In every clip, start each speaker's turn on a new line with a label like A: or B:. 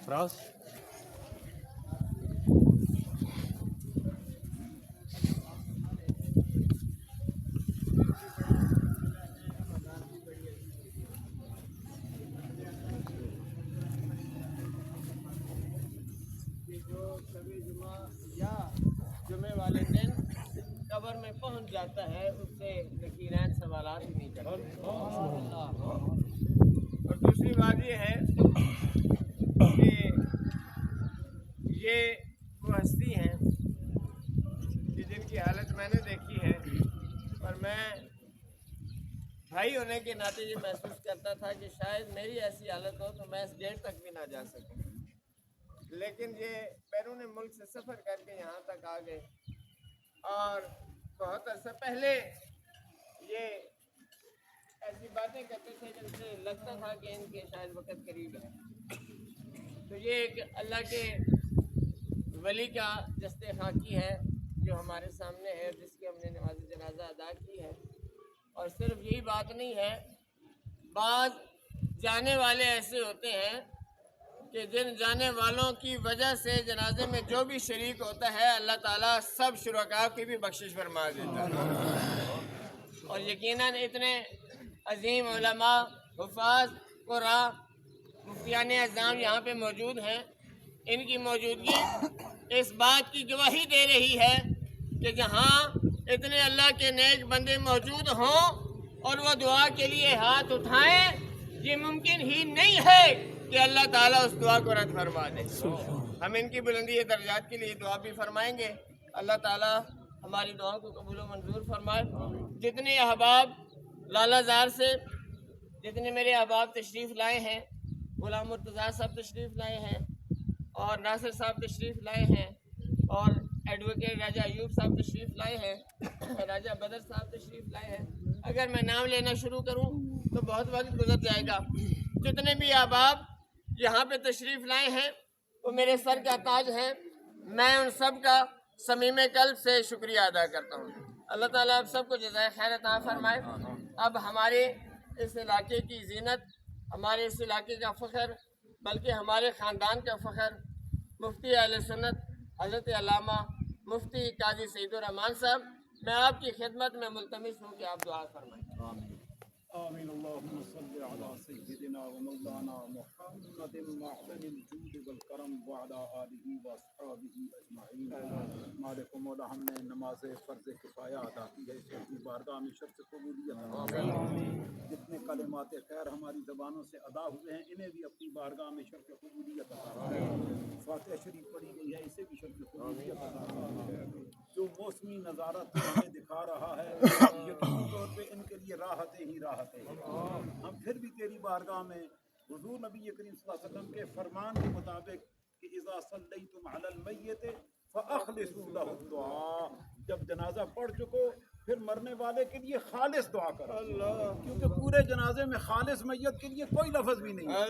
A: فراس
B: جو کبھی جمعہ یا جمعے والے دن قبر میں پہنچ جاتا ہے اس سے یقیناً سوالات ہی نہیں کرتے. اور دوسری بات یہ ہے کہ یہ وہ ہستی ہیں کہ جن کی حالت میں نے دیکھی ہے، اور میں بھائی ہونے کے ناطے یہ محسوس کرتا تھا کہ شاید میری ایسی حالت ہو تو میں اس گیٹ تک بھی نہ جا سکوں، لیکن یہ بیرون ملک سے سفر کر کے یہاں تک آ گئے. اور بہت عرصہ پہلے یہ ایسی باتیں کرتے تھے جن سے لگتا تھا کہ ان کے شاید وقت قریب ہے. تو یہ ایک اللہ کے ولی کا جست خاکی ہے جو ہمارے سامنے ہے، جس کی ہم نے نماز جنازہ ادا کی ہے. اور صرف یہی بات نہیں ہے، بعض جانے والے ایسے ہوتے ہیں کہ جن جانے والوں کی وجہ سے جنازے میں جو بھی شریک ہوتا ہے اللہ تعالیٰ سب شرکاء کی بھی بخشش فرما دیتا ہے. اور یقیناً اتنے عظیم علماء، حفاظ، قراء، مفتیان اعظام یہاں پہ موجود ہیں. ان کی موجودگی اس بات کی گواہی دے رہی ہے کہ جہاں اتنے اللہ کے نیک بندے موجود ہوں اور وہ دعا کے لیے ہاتھ اٹھائیں، یہ ممکن ہی نہیں ہے کہ اللہ تعالیٰ اس دعا کو رد فرما دے. ہم ان کی بلندی درجات کے لیے دعا بھی فرمائیں گے. اللہ تعالیٰ ہماری دعاؤں کو قبول و منظور فرمائے. جتنے احباب لالہ زار سے، جتنے میرے احباب تشریف لائے ہیں، غلام مرتضیٰ صاحب تشریف لائے ہیں، اور ناصر صاحب تشریف لائے ہیں، اور ایڈوکیٹ راجہ ایوب صاحب تشریف لائے ہیں، راجہ بدر صاحب تشریف لائے ہیں. اگر میں نام لینا شروع کروں تو بہت وقت گزر جائے گا. جتنے بھی احباب یہاں پہ تشریف لائے ہیں وہ میرے سر کا تاج ہیں. میں ان سب کا صمیم قلب سے شکریہ ادا کرتا ہوں. اللہ تعالیٰ آپ سب کو جزائے خیر عطا فرمائے. اب ہمارے اس علاقے کی زینت، ہمارے اس علاقے کا فخر، بلکہ ہمارے خاندان کا فخر مفتی اہل سنت حضرت علامہ مفتی قاضی سعید الرحمان صاحب، میں آپ کی خدمت میں ملتمس ہوں کہ آپ دعا فرمائیں.
C: آمین. اللهم صل على سيدنا ومولانا محمد معدن الجود والکرم وعلى آله واصحابه اجمعین. مالک و مولا، ہم نے نماز فرض کفایہ ادا کی ہے، اس کی بارگاہ میں شرط قبولیت عطا فرما. جتنے کلمات خیر ہماری زبانوں سے ادا ہوئے ہیں انہیں بھی اپنی بارگاہ میں شرط قبولیت عطا فرما. فاتحہ شریف پڑھی گئی ہے، اسے بھی شرط قبولیت عطا فرما. جو موسمی نظارہ تو ہمیں دکھا رہا ہے یقینی طور پہ ان کے لیے راحتیں ہی راحتیں ہیں. ہم پھر بھی تیری بارگاہ میں حضور نبی کریم صلی اللہ علیہ وسلم کے فرمان کے مطابق کہ اذا صلیتم علی المیت فاخلصوا له الدعاء، جب جنازہ پڑھ چکو پھر مرنے والے کے لیے خالص دعا کرو. کیونکہ پورے جنازے میں خالص میت کے لیے کوئی لفظ بھی نہیں ہے،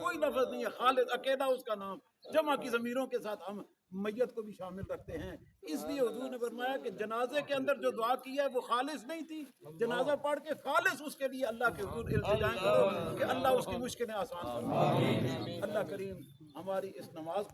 C: کوئی لفظ نہیں ہے. خالص اکیلا اس کا نام، جمع کی ضمیروں کے ساتھ ہم میت کو بھی شامل رکھتے ہیں. اس لیے حضور نے فرمایا کہ جنازے کے اندر جو دعا کی ہے وہ خالص نہیں تھی. جنازہ پڑھ کے خالص اس کے لیے اللہ کے حضور التجائیں کرو کہ اللہ اس کی مشکلیں آسان فرمائے. اللہ کریم ہماری اس نماز کو